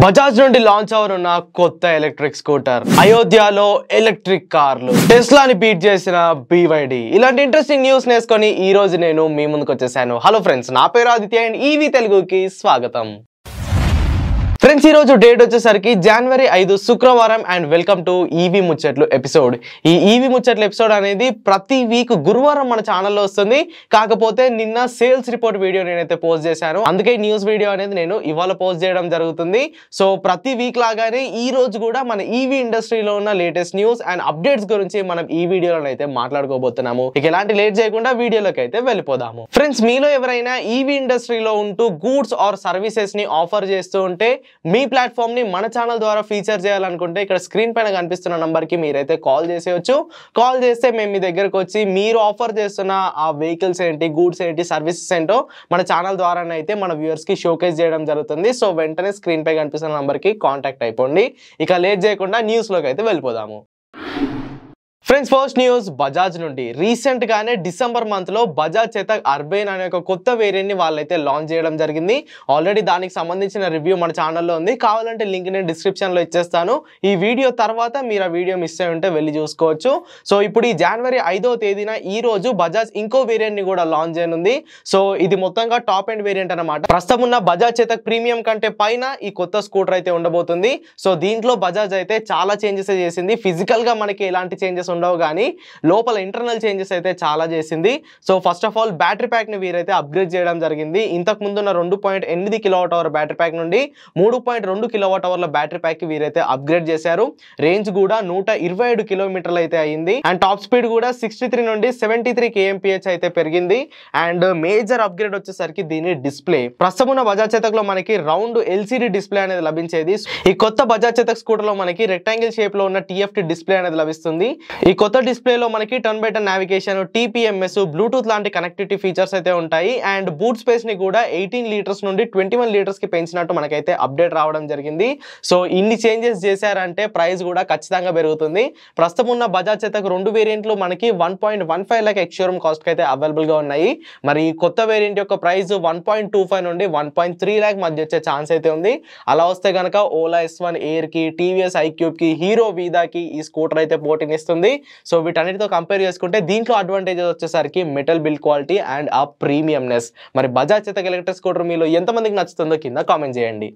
బజాజ్ నుండి లాంచ్ అవనున్న కొత్త electric scooter, అయోధ్యలో ఎలక్ట్రిక్ కార్లు, టెస్లాని బీట్ చేసిన BYD, ఇలాంటి ఇంట్రెస్టింగ్ న్యూస్ నేర్చుకొని ఈ రోజు నేను మీ ముందుకు వచ్చేసాను. హలో ఫ్రెండ్స్, నా పేరు ఆదిత్య అండ్ ఈవీ తెలుగుకి స్వాగతం. ఫ్రెండ్స్, ఈ రోజు డేట్ వచ్చేసరికి జనవరి 5 శుక్రవారం అండ్ వెల్కమ్ టు ఈవీ ముచ్చట్లు ఎపిసోడ్. ఈ ఈవీ ముచ్చట్లు ఎపిసోడ్ అనేది ప్రతి వీక్ గురువారం మన ఛానల్లో వస్తుంది. కాకపోతే నిన్న సేల్స్ రిపోర్ట్ వీడియో నేనైతే పోస్ట్ చేశాను, అందుకే న్యూస్ వీడియో అనేది నేను ఇవాళ పోస్ట్ చేయడం జరుగుతుంది. సో ప్రతి వీక్ లాగానే ఈ రోజు కూడా మన ఈవీ ఇండస్ట్రీలో ఉన్న లేటెస్ట్ న్యూస్ అండ్ అప్డేట్స్ గురించి మనం ఈ వీడియోలో అయితే మాట్లాడుకోబోతున్నాము. ఇక ఎలాంటి లేట్ చేయకుండా వీడియోలోకి అయితే వెళ్ళిపోదాము. ఫ్రెండ్స్, మీలో ఎవరైనా ఈవీ ఇండస్ట్రీలో ఉంటూ గూడ్స్ ఆర్ సర్వీసెస్ ని ఆఫర్ చేస్తూ ఉంటే మీ ప్లాట్ఫామ్ ని మన ఛానల్ ద్వారా ఫీచర్ చేయాలనుకుంటే ఇక్కడ స్క్రీన్ పైన కనిపిస్తున్న నంబర్ కి మీరైతే కాల్ చేసేయచ్చు. కాల్ చేస్తే మేము మీ దగ్గరకు వచ్చి మీరు ఆఫర్ చేస్తున్న ఆ వెహికల్స్ ఏంటి, గూడ్స్ ఏంటి, సర్వీసెస్ ఏంటో మన ఛానల్ ద్వారా అయితే మన వ్యూవర్స్ కి షోకేస్ చేయడం జరుగుతుంది. సో వెంటనే స్క్రీన్ పై కనిపిస్తున్న నంబర్ కి కాంటాక్ట్ అయిపోండి. ఇక లేట్ చేయకుండా న్యూస్ లోకి అయితే వెళ్ళిపోదాము. ఫ్రెండ్స్, ఫస్ట్ న్యూస్ బజాజ్ నుండి. రీసెంట్ గానే డిసెంబర్ మంత్ లో బజాజ్ చేతక్ అర్బైన్ అనే ఒక కొత్త వేరియంట్ ని వాళ్ళైతే లాంచ్ చేయడం జరిగింది. ఆల్రెడీ దానికి సంబంధించిన రివ్యూ మన ఛానల్లో ఉంది, కావాలంటే లింక్ నేను డిస్క్రిప్షన్ లో ఇచ్చేస్తాను. ఈ వీడియో తర్వాత మీరు ఆ వీడియో మిస్ అయి ఉంటే వెళ్ళి చూసుకోవచ్చు. సో ఇప్పుడు ఈ జనవరి 5వ తేదీన ఈ రోజు బజాజ్ ఇంకో వేరియంట్ ని కూడా లాంచ్ చేయనుంది. సో ఇది మొత్తంగా టాప్ ఎండ్ వేరియంట్ అనమాట. ప్రస్తుతం ఉన్న బజాజ్ చేతక్ ప్రీమియం కంటే పైన ఈ కొత్త స్కూటర్ అయితే ఉండబోతుంది. సో దీంట్లో బజాజ్ అయితే చాలా చేంజెస్ చేసింది. ఫిజికల్ గా మనకి ఎలాంటి చేంజెస్ ఉండవు కానీ లోపల ఇంటర్నల్ చేంజెస్ అయితే చాలా చేసింది. So first of all battery pack ని వీరైతే అప్గ్రేడ్ చేయడం జరిగింది. ఇంతకు ముందున్న 2.8 kWh బ్యాటరీ ప్యాక్ నుండి 3.2 kWh బ్యాటరీ ప్యాక్ కి వీరైతే అప్గ్రేడ్ చేశారు. రేంజ్ కూడా 127 కిలోమీటర్లు అయితే అయింది. అండ్ టాప్ స్పీడ్ కూడా 63 నుండి 73 kmph అయితే పెరిగింది. అండ్ మేజర్ అప్గ్రేడ్ వచ్చేసరికి దీని డిస్ప్లే. ప్రస్తుతం ఉన్న బజాజ్ చేతక్ లో మనకి రౌండ్ LCD డిస్ప్లే అనేది లభించేది. ఈ కొత్త బజాజ్ చేతక్ స్కూటర్ లో మనకి రెక్టాంగిల్ షేప్ లో ఉన్న TFT డిస్ప్లే అనేది లభిస్తుంది. ఈ కొత్త డిస్ప్లేలో మనకి turn by turn navigation, TPMS, Bluetooth లాంటి కనెక్టివిటీ ఫీచర్స్ అయితే ఉంటాయి. అండ్ బూట్ స్పేస్ ని కూడా 18 లీటర్స్ నుండి 21 లీటర్స్ కి పెంచినట్టు మనకైతే అప్డేట్ రావడం జరిగింది. సో ఇన్ని చేంజెస్ చేశారంటే ప్రైస్ కూడా ఖచ్చితంగా పెరుగుతుంది. ప్రస్తుతం ఉన్న బజాజ్ చేతక్ 2 వేరియంట్లు మనకి 1.15 లాక్ ఎక్స్ షోరూమ్ కాస్ట్ కి అయితే అవైలబుల్ గా ఉన్నాయి. మరి ఈ కొత్త వేరియంట్ యొక్క ప్రైస్ 1.25 నుండి 1.3 లాక్ మధ్య వచ్చే ఛాన్స్ అయితే ఉంది. అలా వస్తే కనుక ఓలా S1 ఎయిర్ కి, TVS iQube కి, హీరో వీదాకి ఈ స్కూటర్ అయితే పోటీనిస్తుంది. సో వీటన్నిటితో కంపేర్ చేసుకుంటే దీంట్లో అడ్వాంటేజెస్ వచ్చేసరికి మెటల్ బిల్డ్ క్వాలిటీ అండ్ ఆ ప్రీమియంనెస్. మరి బజాజ్ చేతక్ ఎలక్ట్రిక్ స్కూటర్ మీలో ఎంతమందికి నచ్చుతుందో కింద కామెంట్ చేయండి.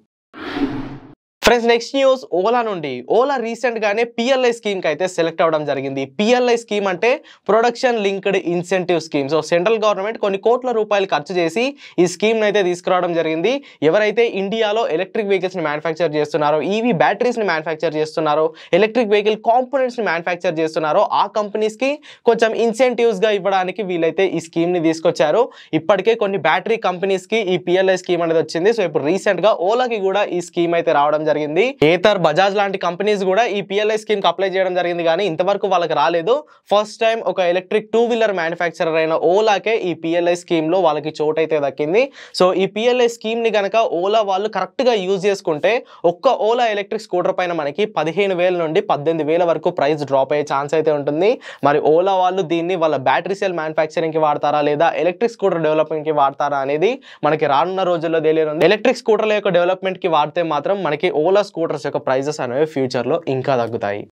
ఫ్రెండ్స్, నెక్స్ట్ న్యూస్ ఓలా నుండి. ఓలా రీసెంట్ గానే PLI స్కీమ్ కి అయితే సెలెక్ట్ అవ్వడం జరిగింది. PLI స్కీమ్ అంటే production linked incentive scheme. So central government కొన్ని కోట్ల రూపాయలు ఖర్చు చేసి ఈ స్కీమ్ అయితే తీసుకురావడం జరిగింది. ఎవరైతే ఇండియాలో ఎలక్ట్రిక్ వెహికల్స్ ని మ్యానుఫ్యాక్చర్ చేస్తున్నారో, ఈవీ బ్యాటరీస్ ని మ్యానుఫ్యాక్చర్ చేస్తున్నారో, ఎలక్ట్రిక్ వెహికల్ కాంపోనెంట్స్ ని మ్యానుఫ్యాక్చర్ చేస్తున్నారో ఆ కంపెనీస్ కి కొంచెం ఇన్సెంటివ్స్ గా ఇవ్వడానికి వీళ్ళైతే ఈ స్కీమ్ ని తీసుకొచ్చారు. ఇప్పటికే కొన్ని బ్యాటరీ కంపెనీస్ కి ఈ PLI స్కీమ్ అనేది వచ్చింది. సో ఇప్పుడు రీసెంట్ గా ఓలాకి కూడా ఈ స్కీమ్ అయితే రావడం జరిగింది. ఏతర్, బజాజ్ లాంటి కంపెనీస్ కూడా ఈ PLI స్కీమ్ కి అప్లై చేయడం జరిగింది, కానీ ఇంతవరకు వాళ్ళకి రాలేదు. ఫస్ట్ టైం ఒక ఎలక్ట్రిక్ 2-వీలర్ మ్యానుఫ్యాక్చరర్ అయిన ఓలాకే ఈ PLI స్కీమ్ లో వాళ్ళకి చోటు అయితే దక్కింది. సో ఈ PLI స్కీమ్ ని కనుక ఓలా వాళ్ళు కరెక్ట్ గా యూజ్ చేసుకుంటే ఒక్క ఓలా ఎలక్ట్రిక్ స్కూటర్ పైన మనకి 15,000 నుండి 18,000 వరకు ప్రైస్ డ్రాప్ అయ్యే ఛాన్స్ అయితే ఉంటుంది. మరి ఓలా వాళ్ళు దీన్ని వాళ్ళ బ్యాటరీ సెల్ మ్యానుఫ్యాక్చరింగ్ కి వాడతారా లేదా ఎలక్ట్రిక్ స్కూటర్ డెవలప్మెంట్ కి వాడతారా అనేది మనకి రానున్న రోజుల్లో తెలియనుంది. ఎలక్ట్రిక్ స్కూటర్ల యొక్క డెవలప్మెంట్ కి వాడితే మాత్రం మనకి ఓలా స్కూటర్స్ యొక్క ప్రైజెస్ అనేవి ఫ్యూచర్ లో ఇంకా తగ్గుతాయి.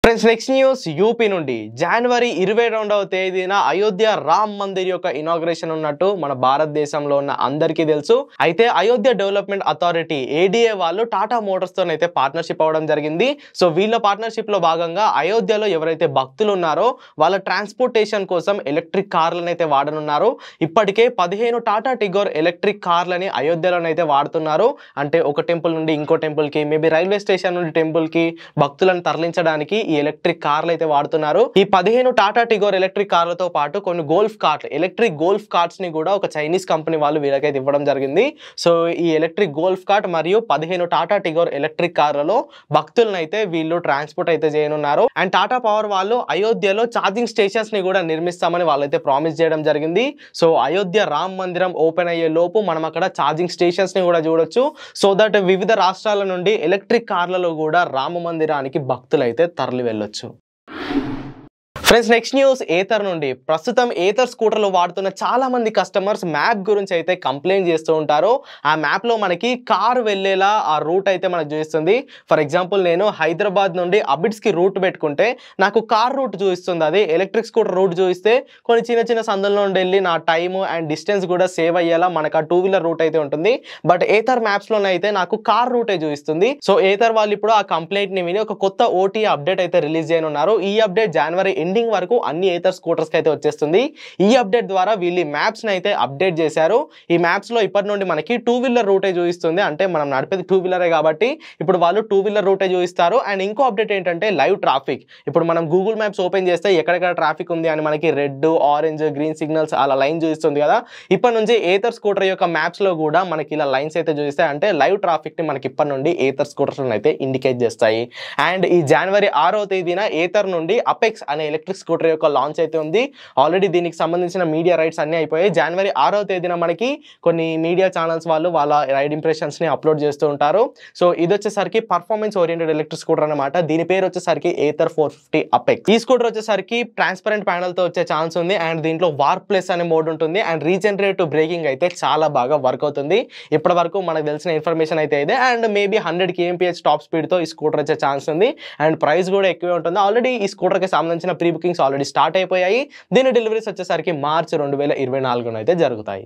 ఫ్రెండ్స్, నెక్స్ట్ న్యూస్ యూపీ నుండి. జనవరి 22వ తేదీన అయోధ్య రామ్ మందిర్ యొక్క ఇనాగ్రేషన్ ఉన్నట్టు మన భారతదేశంలో ఉన్న అందరికీ తెలుసు. అయితే అయోధ్య డెవలప్మెంట్ అథారిటీ ADA వాళ్ళు టాటా మోటార్స్ తో అయితే పార్ట్నర్షిప్ అవ్వడం జరిగింది. సో వీళ్ళ పార్ట్నర్షిప్ లో భాగంగా అయోధ్యలో ఎవరైతే భక్తులు ఉన్నారో వాళ్ళ ట్రాన్స్పోర్టేషన్ కోసం ఎలక్ట్రిక్ కార్లను అయితే వాడనున్నారు. ఇప్పటికే 15 టాటా టిగోర్ ఎలక్ట్రిక్ కార్లని అయోధ్యలోనైతే వాడుతున్నారు. అంటే ఒక టెంపుల్ నుండి ఇంకో టెంపుల్ కి, మేబీ రైల్వే స్టేషన్ నుండి టెంపుల్ కి భక్తులను తరలించడానికి ఈ ఎలక్ట్రిక్ కార్లు అయితే వాడుతున్నారు. ఈ 15 టాటా టిగోర్ ఎలక్ట్రిక్ కార్లతో పాటు కొన్ని గోల్ఫ్ కార్లు, ఎలక్ట్రిక్ గోల్ఫ్ కార్ట్స్ ని కూడా ఒక చైనీస్ కంపెనీ వాళ్ళు వీళ్ళకైతే ఇవ్వడం జరిగింది. సో ఈ ఎలక్ట్రిక్ గోల్ఫ్ కార్ట్ మరియు 15 టాటా టిగోర్ ఎలక్ట్రిక్ కార్లలో భక్తులను అయితే వీళ్ళు ట్రాన్స్పోర్ట్ అయితే చేయనున్నారు. అండ్ టాటా పవర్ వాళ్ళు అయోధ్యలో ఛార్జింగ్ స్టేషన్స్ ని కూడా నిర్మిస్తామని వాళ్ళైతే ప్రామిస్ చేయడం జరిగింది. సో అయోధ్య రామ్ మందిరం ఓపెన్ అయ్యే లోపు మనం అక్కడ ఛార్జింగ్ స్టేషన్స్ ని కూడా చూడొచ్చు. సో దట్ వివిధ రాష్ట్రాల నుండి ఎలక్ట్రిక్ కార్లలో కూడా రామ మందిరానికి భక్తులు అయితే తరలి వెళ్ళొచ్చు. ఫ్రెండ్స్ నెక్స్ట్ న్యూస్ ఏథర్ నుండి. ప్రస్తుతం ఏథర్ స్కూటర్లు వాడుతున్న చాలా మంది కస్టమర్స్ మ్యాప్ గురించి అయితే కంప్లైంట్ చేస్తూ ఉంటారు. ఆ మ్యాప్ లో మనకి కార్ వెళ్ళేలా ఆ రూట్ అయితే మనకు చూపిస్తుంది. ఫర్ ఎగ్జాంపుల్ నేను హైదరాబాద్ నుండి అబిడ్స్ కి రూట్ పెట్టుకుంటే నాకు కార్ రూట్ చూపిస్తుంది. అది ఎలక్ట్రిక్ స్కూటర్ రూట్ చూపిస్తే కొన్ని చిన్న చిన్న సందుల నుండి వెళ్ళి నా టైమ్ అండ్ డిస్టెన్స్ కూడా సేవ్ అయ్యేలా మనకు ఆ 2 వీలర్ రూట్ అయితే ఉంటుంది. బట్ ఏథర్ మ్యాప్స్ లోనైతే నాకు కార్ రూటే చూపిస్తుంది. సో ఏథర్ వాళ్ళు ఇప్పుడు ఆ కంప్లైంట్ ని విని ఒక కొత్త ఓటీ అప్డేట్ అయితే రిలీజ్ చేయనున్నారు. ఈ అప్డేట్ జనవరి ఎండింగ్ వరకు అన్ని ఏథర్ స్కూటర్స్ కి అయితే వచ్చేస్తుంది. ఈ అప్డేట్ ద్వారా వీళ్ళు మ్యాప్స్ ని అయితే అప్డేట్ చేశారు. ఈ మ్యాప్స్ లో ఇప్పటి నుండి మనకి 2 వీలర్ రూటే చూపిస్తుంది. అంటే మనం నడిపేది 2 వీలరే కాబట్టి ఇప్పుడు వాళ్ళు 2 వీలర్ రూటే చూపిస్తారు. అండ్ ఇంకో అప్డేట్ ఏంటంటే లైవ్ ట్రాఫిక్. ఇప్పుడు మనం గూగుల్ మ్యాప్స్ ఓపెన్ చేస్తే ఎక్కడెక్కడ ట్రాఫిక్ ఉంది అని మనకి రెడ్, ఆరెంజ్, గ్రీన్ సిగ్నల్స్ అలా లైన్ చూపిస్తుంది కదా. ఇప్పటి నుంచి ఏథర్ స్కూటర్ యొక్క మ్యాప్స్ లో కూడా మనకి ఇలా లైన్స్ అయితే చూపిస్తాయి. అంటే లైవ్ ట్రాఫిక్ ని మనకి ఇప్పటి నుండి ఏథర్ స్కూటర్స్ అయితే ఇండికేట్ చేస్తాయి. అండ్ ఈ జనవరి 6వ తేదీన ఏథర్ నుండి అపెక్స్ అనే ఎలక్ట్రిక్ స్కూటర్ యొక్క లాంచ్ అయితే ఉంది. ఆల్రెడీ దీనికి సంబంధించిన మీడియా రైట్స్ అన్ని అయిపోయాయి. జనవరి 6వ తేదీన మనకి కొన్ని మీడియా ఛానల్స్ వాళ్ళు వాళ్ళ రైడ్ ఇంప్రెషన్స్ ని అప్లోడ్ చేస్తూ ఉంటారు. సో ఇది వచ్చేసరికి పర్ఫార్మెన్స్ ఓరియంటెడ్ ఎలక్ట్రిక్ స్కూటర్ అనమాట. దీని పేరు వచ్చేసరికి ఏథర్ 450 అపెక్స్. ఈ స్కూటర్ వచ్చేసరికి ట్రాన్స్పరెంట్ ప్యానల్ తో వచ్చే ఛాన్స్ ఉంది. అండ్ దీంట్లో వార్ప్ ప్లస్ అనే మోడ్ ఉంటుంది. అండ్ రీజనరేటివ్ బ్రేకింగ్ అయితే చాలా బాగా వర్క్ అవుతుంది. ఇప్పటి వరకు మనకు తెలిసిన ఇన్ఫర్మేషన్ అయితే ఇదే. And maybe 100 kmph top speed తో ఈ స్కూటర్ వచ్చే ఛాన్స్ ఉంది. అండ్ ప్రైస్ కూడా ఎక్కువే ఉంటుంది. ఆల్రెడీ ఈ స్కూటర్ కి సంబంధించిన ప్రీ బుకింగ్స్ ఆల్రెడీ స్టార్ట్ అయిపోయాయి. దీని డెలివరీస్ వచ్చేసరికి మార్చి 2024 అయితే జరుగుతాయి.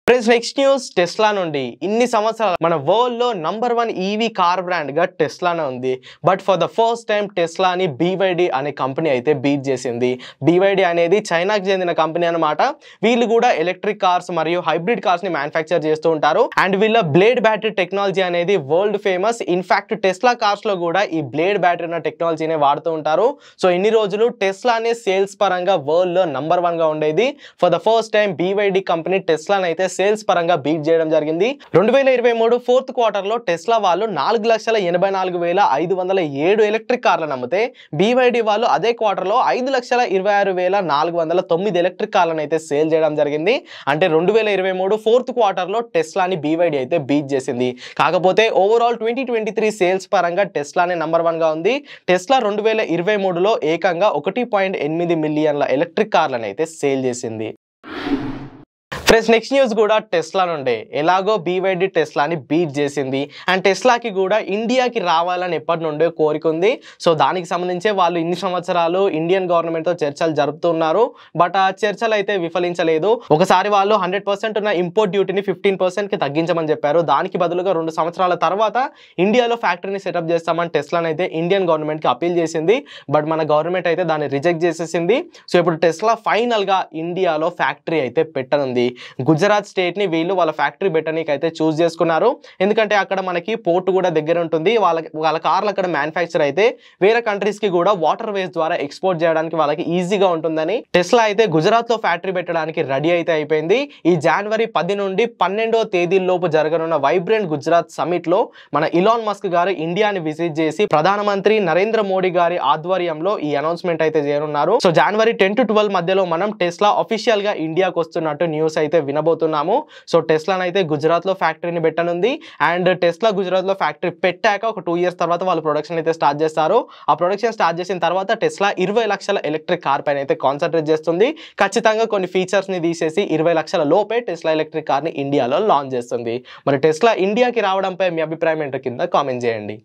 ఫ్రెండ్స్ నెక్స్ట్ న్యూస్ టెస్లా నుండి. ఇన్ని సంవత్సరాలు మన వరల్డ్ లో నంబర్ 1 ఈవీ కార్ బ్రాండ్ గా టెస్లానే ఉంది. But for the first time టెస్లాని BYD అనే కంపెనీ అయితే బీట్ చేసింది. BYD అనేది చైనాకి చెందిన కంపెనీ అనమాట. వీళ్ళు కూడా ఎలక్ట్రిక్ కార్స్ మరియు హైబ్రిడ్ కార్స్ ని మ్యానుఫ్యాక్చర్ చేస్తూ ఉంటారు. అండ్ వీళ్ళ బ్లేడ్ బ్యాటరీ టెక్నాలజీ అనేది world famous. In fact Tesla cars లో కూడా ఈ బ్లేడ్ బ్యాటరీ అనే టెక్నాలజీనే వాడుతూ ఉంటారు. సో ఇన్ని రోజులు టెస్లానే సేల్స్ పరంగా వరల్డ్ లో నంబర్ 1 గా ఉండేది. For the first time BYD company టెస్లాని అయితే సేల్స్ పరంగా బీట్ చేయడం జరిగింది. 2023 4th క్వార్టర్ లో టెస్లా వాళ్ళు 4,84,507 ఎలక్ట్రిక్ కార్లను అమ్మితే BYD వాళ్ళు అదే క్వార్టర్ లో 5,26,409 ఎలక్ట్రిక్ కార్లను అయితే సేల్ చేయడం జరిగింది. అంటే 2023 4th క్వార్టర్ లో టెస్లాని BYD అయితే బీట్ చేసింది. కాకపోతే ఓవరాల్ 2023 సేల్స్ పరంగా టెస్లానే నంబర్ 1 గా ఉంది. టెస్లా 2023లో ఏకంగా 1.8 మిలియన్ల ఎలక్ట్రిక్ కార్లను అయితే సేల్ చేసింది. ఫ్రెండ్స్ నెక్స్ట్ న్యూస్ కూడా టెస్లా నుండే. ఎలాగో BYD టెస్లాని బీట్ చేసింది. అండ్ టెస్లాకి కూడా ఇండియాకి రావాలని ఎప్పటి నుండే కోరిక ఉంది. సో దానికి సంబంధించే వాళ్ళు ఇన్ని సంవత్సరాలు ఇండియన్ గవర్నమెంట్ తో చర్చలు జరుపుతున్నారు. బట్ ఆ చర్చలు అయితే విఫలించలేదు. ఒకసారి వాళ్ళు 100% ఉన్న ఇంపోర్ట్ డ్యూటీని 15% కి తగ్గించమని చెప్పారు. దానికి బదులుగా 2 సంవత్సరాల తర్వాత ఇండియాలో ఫ్యాక్టరీని సెటప్ చేస్తామని టెస్లాని అయితే ఇండియన్ గవర్నమెంట్ కి అపీల్ చేసింది. బట్ మన గవర్నమెంట్ అయితే దాన్ని రిజెక్ట్ చేసేసింది. సో ఇప్పుడు టెస్లా ఫైనల్ గా ఇండియాలో ఫ్యాక్టరీ అయితే పెట్టనుంది. గుజరాత్ స్టేట్ ని వీళ్ళు వాళ్ళ ఫ్యాక్టరీ పెట్టడానికి అయితే చూస్ చేసుకున్నారు. ఎందుకంటే అక్కడ మనకి పోర్ట్ కూడా దగ్గర ఉంటుంది. వాళ్ళ కార్లు అక్కడ మ్యానుఫ్యాక్చర్ అయితే వేరే కంట్రీస్ కి కూడా వాటర్ వేస్ ద్వారా ఎక్స్పోర్ట్ చేయడానికి వాళ్ళకి ఈజీగా ఉంటుందని టెస్లా అయితే గుజరాత్ లో ఫ్యాక్టరీ పెట్టడానికి రెడీ అయితే అయిపోయింది. ఈ జనవరి 10 నుండి 12వ తేదీలోపు జరగనున్న వైబ్రెంట్ గుజరాత్ సమిట్ లో మన ఇలాన్ మస్క్ గారు ఇండియాని విజిట్ చేసి ప్రధానమంత్రి నరేంద్ర మోడీ గారి ఆధ్వర్యంలో ఈ అనౌన్స్మెంట్ అయితే చేయనున్నారు. సో జనవరి 10 to 12 మధ్యలో మనం టెస్లా అఫీషియల్ గా ఇండియాకి వస్తున్నట్టు న్యూస్ అయితే వినబోతున్నాము. సో టెస్లాని అయితే గుజరాత్ లో ఫ్యాక్టరీని పెట్టనుంది. అండ్ టెస్లా గుజరాత్ లో ఫ్యాక్టరీ పెట్టాక ఒక 2 years తర్వాత వాళ్ళు ప్రొడక్షన్ అయితే స్టార్ట్ చేస్తారు. ఆ ప్రొడక్షన్ స్టార్ట్ చేసిన తర్వాత టెస్లా 20 లక్షల ఎలక్ట్రిక్ కార్ పైన అయితే కాన్సన్ట్రేట్ చేస్తుంది. ఖచ్చితంగా కొన్ని ఫీచర్స్ ని తీసేసి 20 లక్షల లోపే టెస్లా ఎలక్ట్రిక్ కార్ ని ఇండియాలో లాంచ్ చేస్తుంది. మరి టెస్లా ఇండియాకి రావడంపై మీ అభిప్రాయం ఏంటో కింద కామెంట్ చేయండి.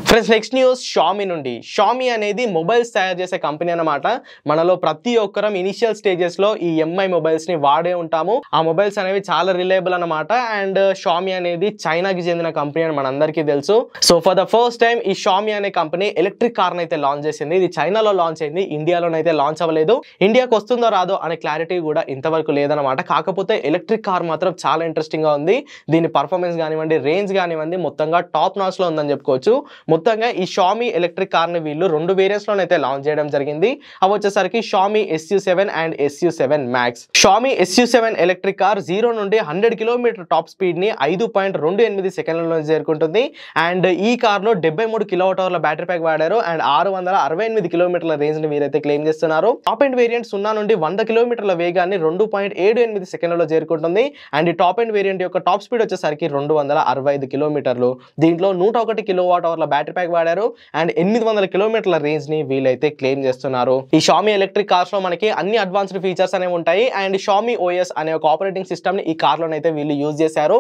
ఫ్రెండ్స్ నెక్స్ట్ న్యూస్ షామీ నుండి. షామీ అనేది మొబైల్స్ తయారు చేసే కంపెనీ అనమాట. మనలో ప్రతి ఒక్కరం ఇనిషియల్ స్టేజెస్ లో ఈ MI మొబైల్స్ ని వాడే ఉంటాము. ఆ మొబైల్స్ అనేవి చాలా రిలయబుల్ అనమాట. అండ్ షామీ అనేది చైనాకి చెందిన కంపెనీ అని మనందరికీ తెలుసు. So for the first time ఈ షామీ అనే కంపెనీ ఎలక్ట్రిక్ కార్ అయితే లాంచ్ చేసింది. ఇది చైనాలో లాంచ్ అయింది, ఇండియాలోనైతే లాంచ్ అవ్వలేదు. ఇండియాకి వస్తుందో రాదో అనే క్లారిటీ కూడా ఇంతవరకు లేదనమాట. కాకపోతే ఎలక్ట్రిక్ కార్ మాత్రం చాలా ఇంట్రెస్టింగ్ గా ఉంది. దీని పర్ఫార్మెన్స్ కానివ్వండి, రేంజ్ కానివ్వండి మొత్తంగా టాప్ నాచ్ లో ఉందని చెప్పుకోవచ్చు. మొత్తంగా ఈ షామీ ఎలక్ట్రిక్ కార్ ని వీళ్ళు 2 వేరియంట్స్ లోనైతే లాంచ్ చేయడం జరిగింది. అవి వచ్చేసరికి Xiaomi SU7 and SU7 Max. Xiaomi SU7 electric car 0 నుండి 100 కిలోమీటర్ టాప్ స్పీడ్ ని 5.28 సెకండ్లలో చేరుకుంటుంది. అండ్ ఈ కార్ లో 73 kWh బ్యాటరీ ప్యాక్ వాడారు. అండ్ 668 కిలోమీటర్ల రేంజ్ ని వీరైతే క్లెయిమ్ చేస్తున్నారు. టాప్ ఎండ్ వేరియంట్ 0 నుండి 100 కిలోమీటర్ల వేగాన్ని 2.78 సెకండ్లలో చేరుకుంటుంది. అండ్ ఈ టాప్ ఎండ్ వేరియంట్ యొక్క టాప్ స్పీడ్ వచ్చేసరికి 265 కిలోమీటర్లు. దీంట్లో 101 kWh బ్యాటరీ బ్యాటరీ ప్యాక్ వాడారు అండ్ 800 కిలోమీటర్ల రేంజ్ ని వీళ్ళైతే క్లెయిమ్ చేస్తున్నారు. ఈ Xiaomi ఎలక్ట్రిక్ కార్స్ లో మనకి అన్ని అడ్వాన్స్డ్ ఫీచర్స్ అనేవి ఉంటాయి అండ్ Xiaomi OS అనే ఒక ఆపరేటింగ్ సిస్టమ్ ని ఈ కార్ లోనైతే వీళ్ళు యూజ్ చేశారు.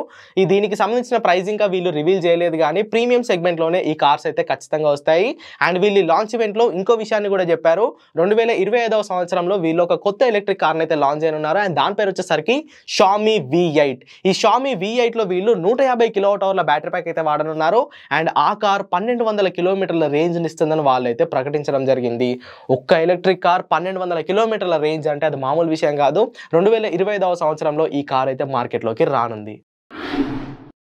దీనికి సంబంధించిన ప్రైస్ ఇంకా వీళ్ళు రివీల్ చేయలేదు కానీ ప్రీమియం సెగ్మెంట్ లోనే ఈ కార్స్ అయితే ఖచ్చితంగా వస్తాయి. అండ్ వీళ్ళు లాంచ్ ఈవెంట్ లో ఇంకో విషయాన్ని కూడా చెప్పారు. 2025వ సంవత్సరంలో వీళ్ళు ఒక కొత్త ఎలక్ట్రిక్ కార్ అయితే లాంచ్ చేయనున్నారు అండ్ దాని పేరు వచ్చేసరికి Xiaomi V8. ఈ Xiaomi V8 లో వీళ్ళు 150 కిలోవాట్-అవర్ల బ్యాటరీ ప్యాక్ అయితే వాడనున్నారు అండ్ ఆ కార్ 1200 కిలోమీటర్ల రేంజ్ ఇస్తుందని వాళ్ళు అయితే ప్రకటించడం జరిగింది. ఒక్క ఎలక్ట్రిక్ కార్ 1200 కిలోమీటర్ల రేంజ్ అంటే అది మామూలు విషయం కాదు. 2025వ సంవత్సరంలో ఈ కార్ అయితే మార్కెట్లోకి రానుంది.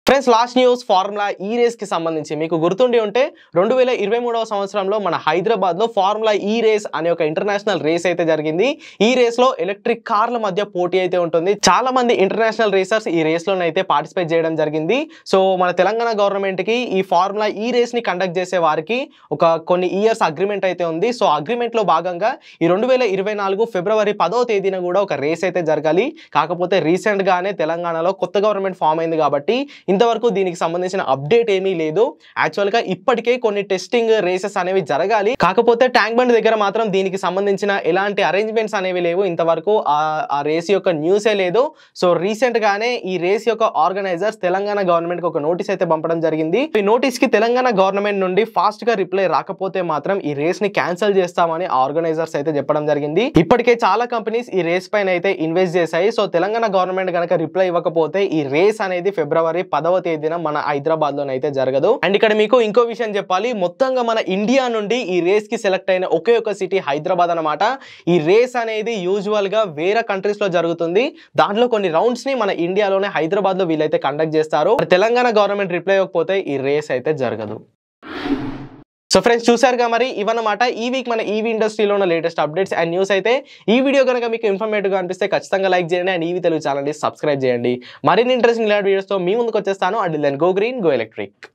ఫ్రెండ్స్, లాస్ట్ న్యూస్ ఫార్ములా ఈ రేస్ కి సంబంధించి మీకు గుర్తుండి ఉంటే 2023వ సంవత్సరంలో మన హైదరాబాద్ లో ఫార్ములా ఈ రేస్ అనే ఒక ఇంటర్నేషనల్ రేస్ అయితే జరిగింది. ఈ రేస్ లో ఎలక్ట్రిక్ కార్ల మధ్య పోటీ అయితే ఉంటుంది. చాలా మంది ఇంటర్నేషనల్ రేసర్స్ ఈ రేస్ లోనైతే పార్టిసిపేట్ చేయడం జరిగింది. సో మన తెలంగాణ గవర్నమెంట్ కి ఈ ఫార్ములా ఈ రేస్ ని కండక్ట్ చేసే వారికి కొన్ని ఇయర్స్ అగ్రిమెంట్ అయితే ఉంది. సో అగ్రిమెంట్ లో భాగంగా ఈ 2024 ఫిబ్రవరి 10వ తేదీన కూడా ఒక రేస్ అయితే జరగాలి. కాకపోతే రీసెంట్ గానే తెలంగాణలో కొత్త గవర్నమెంట్ ఫామ్ అయింది కాబట్టి ఇంతవరకు దీనికి సంబంధించిన అప్డేట్ ఏమీ లేదు. యాక్చువల్ గా ఇప్పటికే కొన్ని టెస్టింగ్ రేసెస్ అనేవి జరగాలి. కాకపోతే ట్యాంక్ బండ్ దగ్గర మాత్రం దీనికి సంబంధించిన ఎలాంటి అరేంజ్మెంట్స్ అనేవి లేవు. ఇంతవరకు ఆ రేస్ యొక్క న్యూసే లేదు. సో రీసెంట్ గానే ఈ రేస్ యొక్క ఆర్గనైజర్స్ తెలంగాణ గవర్నమెంట్ కి ఒక నోటీస్ అయితే పంపడం జరిగింది. ఈ నోటీస్ కి తెలంగాణ గవర్నమెంట్ నుండి ఫాస్ట్ గా రిప్లై రాకపోతే మాత్రం ఈ రేస్ ని క్యాన్సిల్ చేస్తామని ఆర్గనైజర్స్ అయితే చెప్పడం జరిగింది. ఇప్పటికే చాలా కంపెనీస్ ఈ రేస్ పైన అయితే ఇన్వెస్ట్ చేశాయి. సో తెలంగాణ గవర్నమెంట్ కనుక రిప్లై ఇవ్వకపోతే ఈ రేస్ అనేది ఫిబ్రవరి 10వ తేదీన మన హైదరాబాద్ లోనైతే జరగదు. అండ్ ఇక్కడ మీకు ఇంకో విషయం చెప్పాలి. మొత్తంగా మన ఇండియా నుండి ఈ రేస్ కి సెలెక్ట్ అయిన ఒకే ఒక సిటీ హైదరాబాద్ అన్నమాట. ఈ రేస్ అనేది యూజువల్ గా వేరే కంట్రీస్ లో జరుగుతుంది. దాంట్లో కొన్ని రౌండ్స్ ని మన ఇండియాలోనే హైదరాబాద్ లో వీళ్ళైతే కండక్ట్ చేస్తారు. తెలంగాణ గవర్నమెంట్ రిప్లై ఇవ్వకపోతే ఈ రేస్ అయితే జరగదు. సో ఫ్రెండ్స్, చూసారుగా మరి ఇవన్నమాట ఈ వీక్ మన ఈవీ ఇండస్ట్రీలో ఉన్న లేటెస్ట్ అప్డేట్స్ అండ్ న్యూస్ అయితే. ఈ వీడియో కనుక మీకు ఇన్ఫర్మేటివ్గా అనిపిస్తే ఖచ్చితంగా లైక్ చేయండి అండ్ ఈవీ తెలుగు ఛానల్ని సబ్స్క్రైబ్ చేయండి. మరిన్ని ఇంట్రెస్టింగ్ వీడియోస్తో మీ ముందుకు వచ్చేస్తాను. Until then, go green, go electric.